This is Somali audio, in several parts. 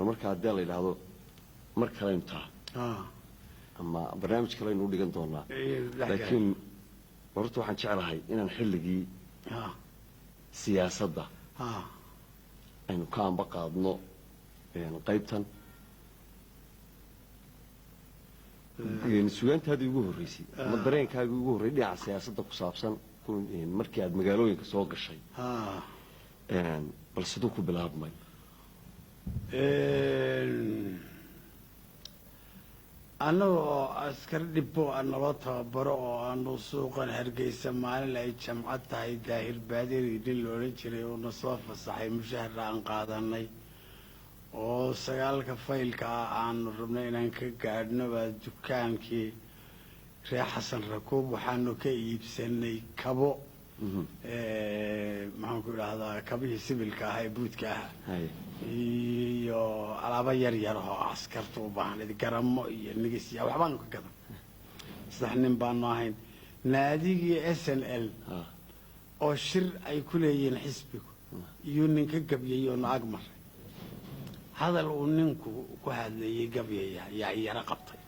marka hadii la yiraahdo mar kale inta ama barnaamij kale inuu dhigan doonaa laakiin horta waxaan jeclahay inaan xilligii siyaasadda aynu ka amba qaadno qaybtan suugaantaadii ugu horeysay ama dareenkaagii ugu horreeyay dhinaca siyaasadda ku saabsan markii aad magaalooyinka soo gashay bal sidoo ku bilaabmay anagoo askar dhibbo naloo tababaro oo aanu suuqan Hargeysa maalin ay jamcad tahay daahir baadiri nin la oran jiray oo na soo fasaxay mushahar aan qaadanay oo sagaalka faylka aan rabnay inaan ka gaadhno baa dukaankii reer Xasan Rakuub waxaanu ka iibsanay kabo maxaan ku raahdaa kabihii sibilka ah ee buudka ah iyo alaabo yar yar oo askartu u baahnay garamo iyo nigisiya waxbaan ka gadan saddex nin baan ahayn naadigii SNL oo shir ay ku leeyeen xisbigu iyo nin ka gabyay oo naag maray hadal uu ninku ku hadlayay gabyaya yaa yara qabtay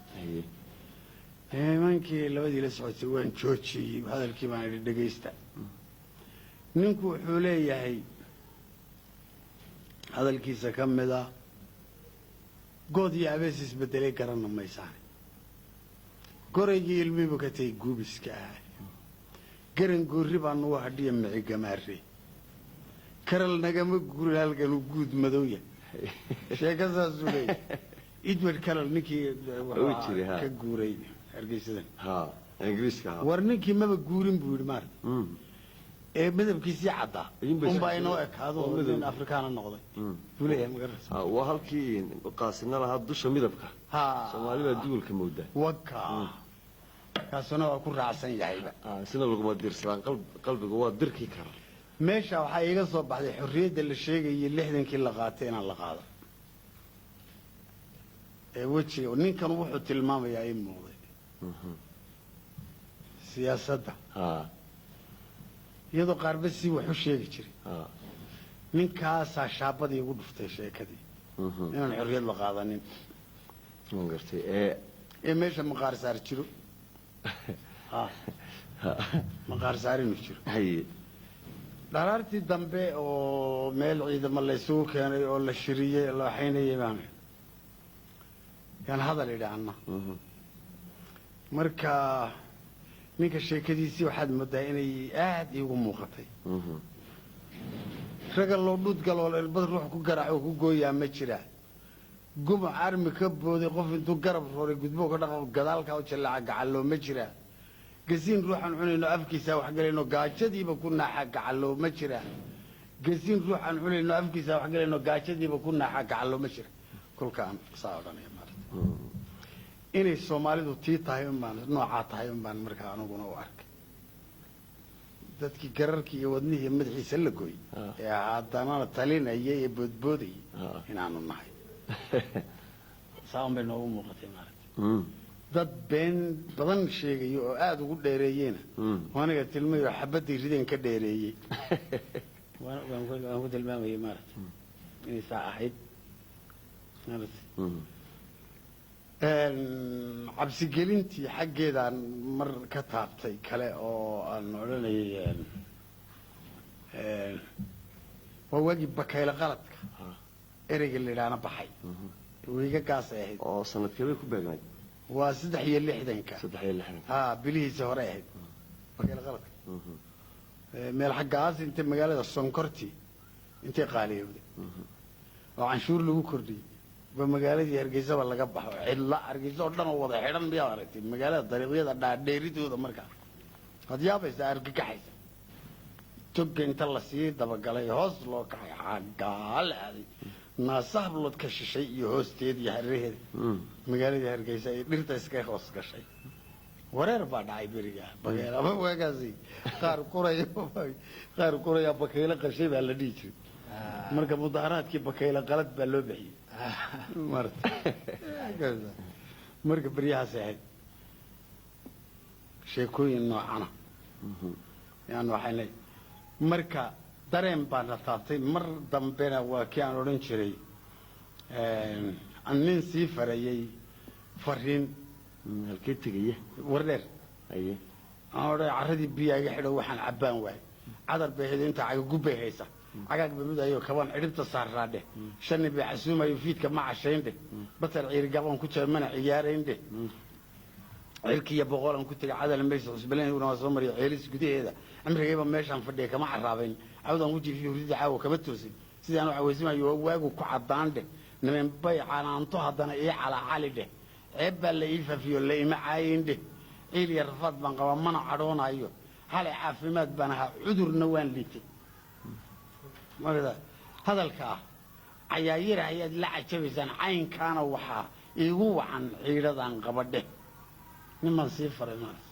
maankii labadii la socotay waan joojiyay hadalkii baan dhageysta ninku wuxuu leeyahay hadalkiisa ka mid ah good iyo abees isbedelay garana maysaan goraygii ilmihiibu ka tagay guubiska ah garan goorri baan ugu hadhiya mici gamaare karal nagama guurin halkan uu guud madow yahay sheekadaasuu leeyahay Edward Karal ninkii ka guuray Hargeysadan Ingiriiska war ninkii maba guurin buu yidhi maar midabkiisii cadda unbaa inoo ekaado in Afrikaana noqday buu leeyahay magaras waa halkii qaasina lahaa dusha midabka Soomaalida duulka moodaa waka kaasuna waa ku raacsan yahayba sida lagu dirsan qalbiga waa dirki kara meesha waxa iga soo baxday xorriyadda la sheegay 60kii la qaatay inaan la qaado wajiga ninkan wuxuu tilmaamayaa in muuqday siyaasadda iyadoo qaarba si wax u sheegi jiray ninkaasaa shaabadii ugu dhuftay sheekadii inaan xorriyad la qaadanin gartay meesha maqaar saar jiro maqaar saar inuu jiro dharaartii dambe oo meel ciidamo la isugu keenay oo la shiriyey la waxaynayay baan yaan hadal idhaahna marka ninka sheekadiisii waxaad moodaa inay aad iigu muuqatay raga loo dhud galoo ilbad ruux ku garaaco ku gooyaa ma jira gumac armi ka booday qof intuu garab roray gudbo ka dhaqo gadaalka u jallaaca gacaloo ma jira gasiin ruuxan cunayno afkiisa wax galayno gaajadiiba ku naaxa gacaloo ma jira gasiin ruuxan cunayno afkiisa wax galayno gaajadiiba ku naaxa gacaloo ma jira kulkaan saa odhanaya inay Soomaalidu tii tahay baan nooca tahay baan markaa anaguna u arkay dadkii gararkii iyo wadnihii madaxiisa la gooy ee haddana talinaya ee boodbooday inaanu nahay saan bay noogu muuqatay maaragtay dad been badan sheegay oo aad ugu dheereeyeen waaniga tilmayo xabadii rideen ka dheereeyay waan ku tilmaamayay maaragtay inay saa ahayd cabsi gelintii xaggeedaan mar ka taabtay kale oo aan odhanayay waa waagii bakayla qaladka ereyga la yidhaahna baxay wiiga gaasay ahayd oo sanadkeebay ku beegnay waa 63 bilihiisa hore ahayd bakayla qaladka meel xaggaas inta magaalada Sonkorti intay qaaliyowday oo canshuur lagu kordhiyay magaaladii Hargeysa laga baxo cidla Hargeysa oo dhan oo wada xidhan biyaa aragtay magaalada dariiqyada dhaadheeridooda markaa hadiyaabaysa argagaxaysa togga inta la sii dabagalay hoos loo kacay xaggaal aaday naasahablood ka shishay iyo hoosteed iyo hareeraheeda magaaladii Hargeysa ay dhirta iska hoos gashay wareer baa dhacay beriga bakayla waagaasi qaar qoraya bakayla qashay baa la dhigi jiray marka mudaharaadkii bakayla qalad baa loo bixiyay marka baryahaas ahayd sheekooyin noocana yaan waxay leeyahay marka dareen baan la taabtay mar dambena waa kii aan odhan jiray nin sii farayay fariin halkee tegaya wardheer aye aan odhay carradii biyaa iga xidho waxaan cabbaan waay cadar bay ahayd inta cagagubbay haysa cagaag ba midayo kabaan cidhibta saarraa dheh shanni bay casuumayo fiidka ma cashayn dheh batar ciirgabaan ku jira mana ciyaarayn dheh cirkiiyo boqolaan ku tegay cadal maysa cusbalayniguna waa soo mariya ceelis gudaheeda cimrigayba meeshaan fadhiya kama carraabayn cawdaan wejiifiyo hurdida caawa kama toosin sidaan u cawaysimayo waagu ku caddaan dheh niman bay canaanto haddana ii calacali dheh ceeb baa la ii fafiyo la ima caayin dheh ciil iyo rafaad baan qabaa mana cadhoonayo halay caafimaad baan ahaa cudurna waan liitay marka hadalka ah cayaayira ayaad la cajabaysaan caynkaana waxaa iigu wacan ciidhadan qabadhe niman sii faray maarta